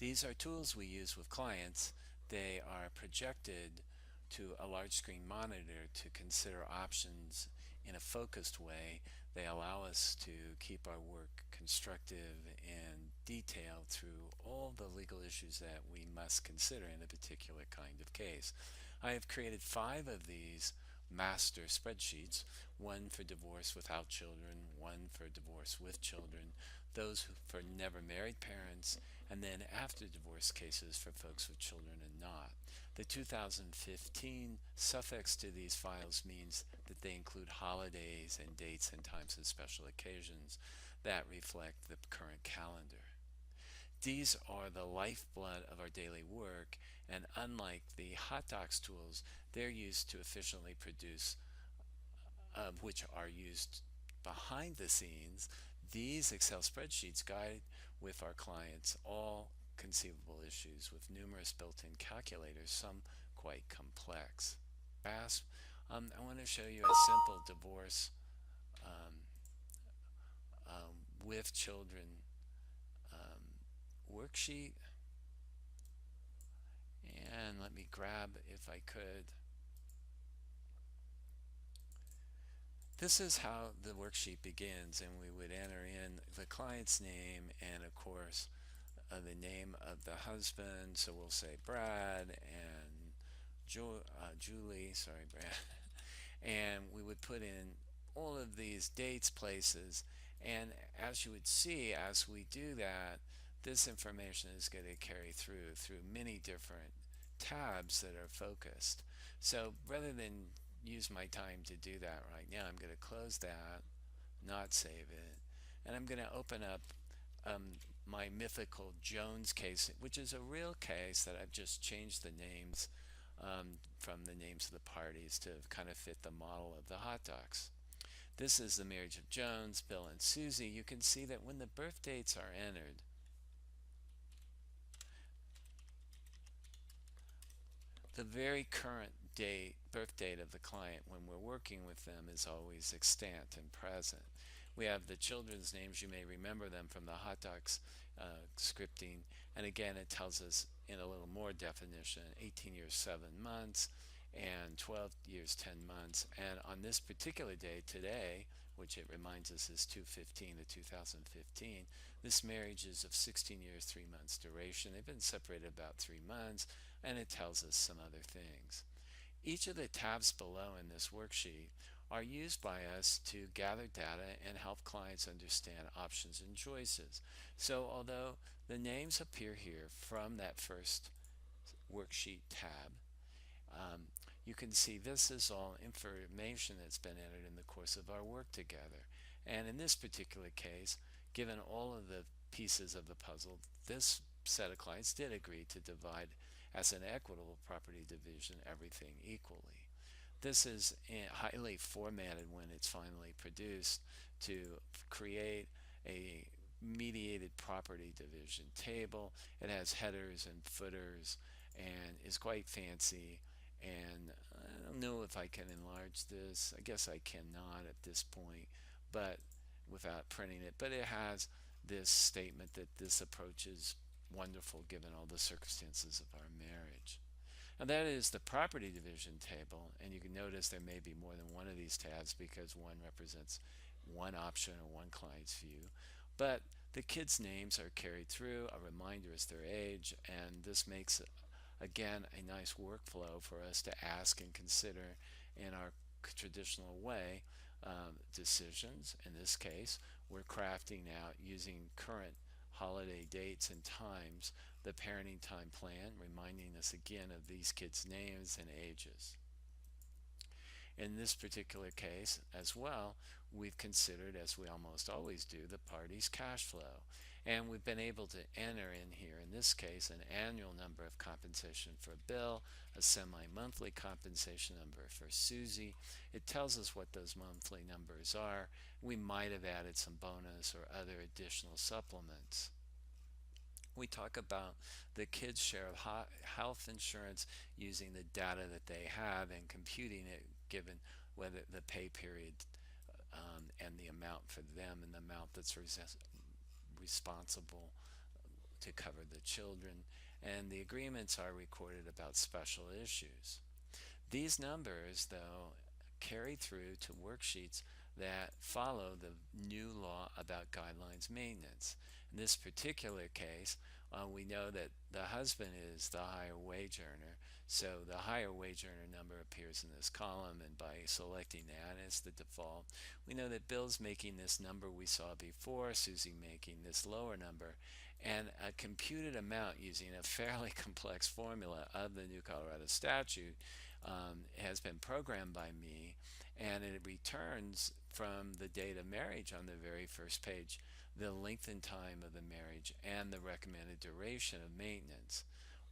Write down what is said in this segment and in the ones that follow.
These are tools we use with clients. They are projected to a large screen monitor to consider options in a focused way. They allow us to keep our work constructive and detailed through all the legal issues that we must consider in a particular kind of case. I have created 5 of these master spreadsheets, one for divorce without children, one for divorce with children, those for never married parents, and then after divorce cases for folks with children and not. The 2015 suffix to these files means that they include holidays and dates and times of special occasions that reflect the current calendar. These are the lifeblood of our daily work, and unlike the hot docs tools, they're used to efficiently produce, which are used behind the scenes. These Excel spreadsheets guide with our clients all conceivable issues with numerous built-in calculators, some quite complex. I want to show you a simple divorce um, with children worksheet, and let me grab, if I could, this is how the worksheet begins, and we would enter in the client's name and of course the name of the husband. So we'll say Brad and Julie, sorry Brad, and we would put in all of these dates, places, and as you would see as we do that, this information is going to carry through many different tabs that are focused. So rather than use my time to do that right now, I'm going to close that, not save it, and I'm going to open up my mythical Jones case, which is a real case that I've just changed the names from the names of the parties to kind of fit the model of the hot docs. This is the marriage of Jones, Bill, and Susie. You can see that when the birth dates are entered, the very current date, birth date of the client when we're working with them is always extant and present. We have the children's names. You may remember them from the hot docs scripting. And again, it tells us in a little more definition, 18 years, 7 months, and 12 years, 10 months. And on this particular day, today, which it reminds us is 2/15 to 2015, this marriage is of 16 years, 3 months duration. They've been separated about 3 months, and it tells us some other things. Each of the tabs below in this worksheet are used by us to gather data and help clients understand options and choices. So although the names appear here from that first worksheet tab, you can see this is all information that's been entered in the course of our work together. And in this particular case, given all of the pieces of the puzzle, this set of clients did agree to divide as an equitable property division everything equally. This is highly formatted when it's finally produced to create a mediated property division table. It has headers and footers and is quite fancy, and I don't know if I can enlarge this. I guess I cannot at this point, but without printing it. But it has this statement that this approach is wonderful given all the circumstances of our marriage. And that is the property division table, and you can notice there may be more than one of these tabs because one represents one option or one client's view. But the kids' names are carried through, a reminder is their age, and this makes, again, a nice workflow for us to ask and consider in our traditional way decisions. In this case, we're crafting out using current holiday dates and times the parenting time plan, reminding us again of these kids' names and ages. In this particular case as well, we've considered, as we almost always do, the party's cash flow. And we've been able to enter in here, in this case, an annual number of compensation for Bill, a semi-monthly compensation number for Susie. It tells us what those monthly numbers are. We might have added some bonus or other additional supplements. We talk about the kids' share of health insurance using the data that they have and computing it given whether the pay period and the amount for them and the amount that's responsible to cover the children, and the agreements are recorded about special issues. These numbers, though, carry through to worksheets that follow the new law about guidelines maintenance. In this particular case, we know that the husband is the higher wage earner, so the higher wage earner number appears in this column, and by selecting that as the default, we know that Bill's making this number we saw before, Susie making this lower number, and a computed amount using a fairly complex formula of the new Colorado statute has been programmed by me, and it returns from the date of marriage on the very first page the length and time of the marriage and the recommended duration of maintenance.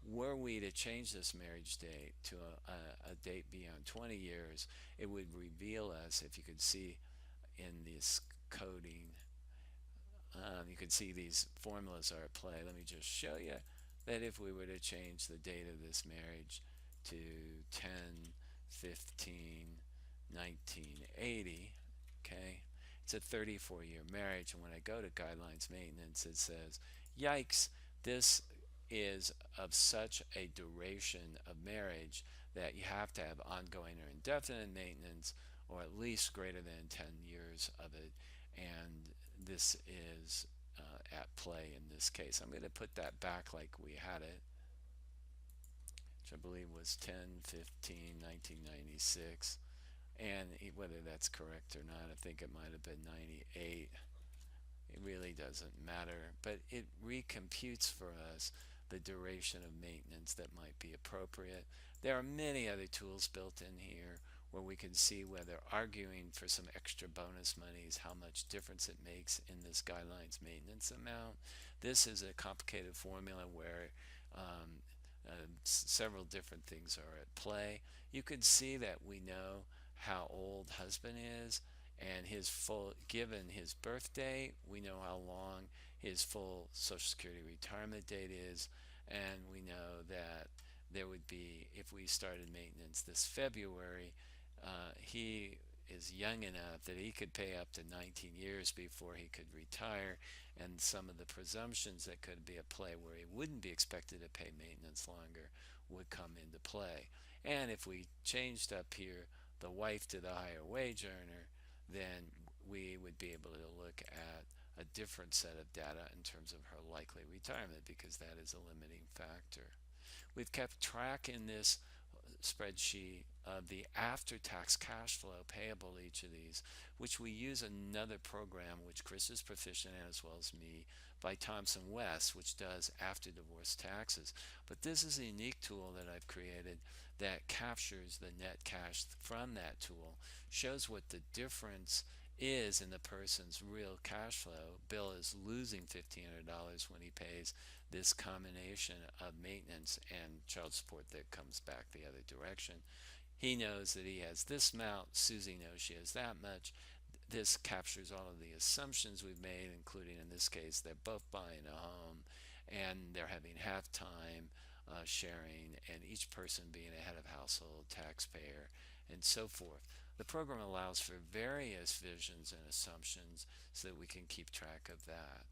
Were we to change this marriage date to a date beyond 20 years, it would reveal us, if you could see in this coding, you can see these formulas are at play. Let me just show you that if we were to change the date of this marriage to 10 15 1980, okay, it's a 34-year marriage, and when I go to guidelines maintenance, it says, yikes, this is of such a duration of marriage that you have to have ongoing or indefinite maintenance, or at least greater than 10 years of it, and this is at play in this case. I'm going to put that back like we had it, which I believe was 10 15 1996, and whether that's correct or not, I think it might have been 98. It really doesn't matter, but it recomputes for us the duration of maintenance that might be appropriate. There are many other tools built in here where we can see whether arguing for some extra bonus monies, how much difference it makes in this guidelines maintenance amount. This is a complicated formula where several different things are at play. You can see that we know how old husband is, and his full, given his birth date, we know how long his full Social Security retirement date is, and we know that there would be, if we started maintenance this February, he is young enough that he could pay up to 19 years before he could retire, and some of the presumptions that could be at play where he wouldn't be expected to pay maintenance longer would come into play. And if we changed up here the wife to the higher wage earner, then we would be able to look at a different set of data in terms of her likely retirement, because that is a limiting factor. We've kept track in this spreadsheet of the after-tax cash flow payable each of these, which we use another program which Chris is proficient in as well as me, by Thomson West, which does after divorce taxes. But this is a unique tool that I've created that captures the net cash from that tool, shows what the difference is in the person's real cash flow. Bill is losing $1,500 when he pays this combination of maintenance and child support that comes back the other direction. He knows that he has this amount, Susie knows she has that much. This captures all of the assumptions we've made, including in this case they're both buying a home and they're having half-time sharing, and each person being a head of household, taxpayer, and so forth. The program allows for various visions and assumptions so that we can keep track of that.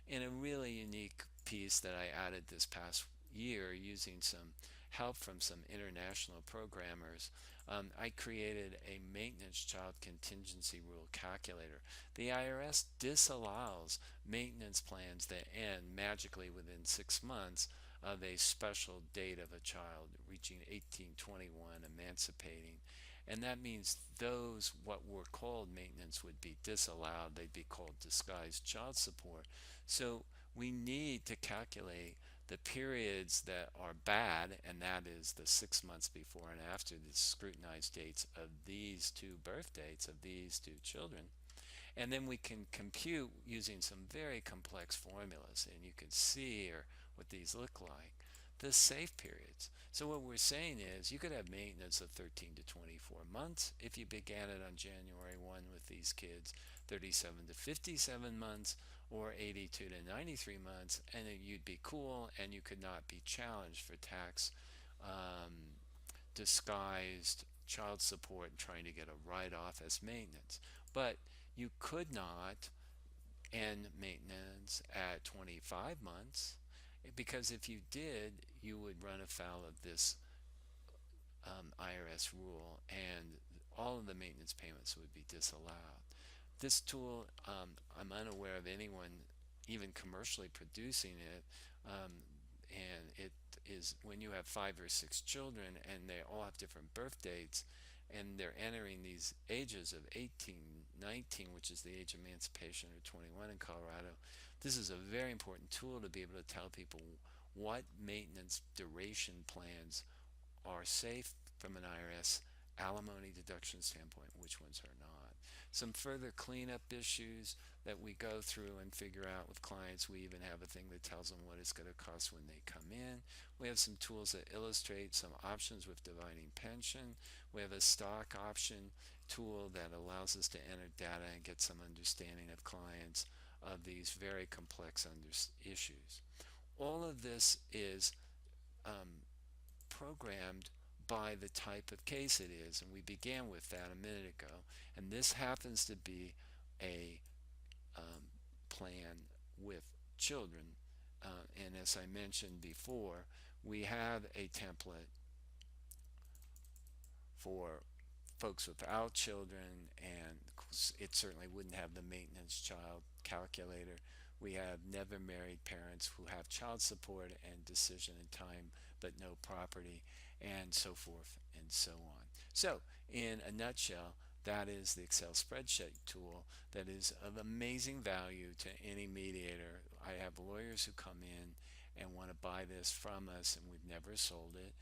In a really unique piece that I added this past year using some help from some international programmers, I created a maintenance child contingency rule calculator. The IRS disallows maintenance plans that end magically within 6 months of a special date of a child reaching 18, 21, emancipating. And that means those what were called maintenance would be disallowed. They'd be called disguised child support. So we need to calculate the periods that are bad, and that is the 6 months before and after the scrutinized dates of these two birth dates of these two children. And then we can compute using some very complex formulas, and you can see here what these look like, the safe periods. So what we're saying is you could have maintenance of 13 to 24 months if you began it on January 1 with these kids, 37 to 57 months, or 82 to 93 months, and you'd be cool and you could not be challenged for tax disguised child support and trying to get a write-off as maintenance. But you could not end maintenance at 25 months. Because if you did, you would run afoul of this IRS rule, and all of the maintenance payments would be disallowed. This tool, I'm unaware of anyone even commercially producing it, and it is when you have 5 or 6 children and they all have different birth dates, and they're entering these ages of 18, 19, which is the age of emancipation, or 21 in Colorado. This is a very important tool to be able to tell people what maintenance duration plans are safe from an IRS alimony deduction standpoint, which ones are not. Some further cleanup issues that we go through and figure out with clients. We even have a thing that tells them what it's going to cost when they come in. We have some tools that illustrate some options with dividing pension. We have a stock option tool that allows us to enter data and get some understanding of clients of these very complex issues. All of this is programmed by the type of case it is, and we began with that a minute ago. And this happens to be a plan with children, and as I mentioned before, we have a template for folks without children, and it certainly wouldn't have the maintenance child calculator. We have never married parents who have child support and decision in time but no property, and so forth and so on. So, in a nutshell, that is the Excel spreadsheet tool that is of amazing value to any mediator. I have lawyers who come in and want to buy this from us, and we've never sold it,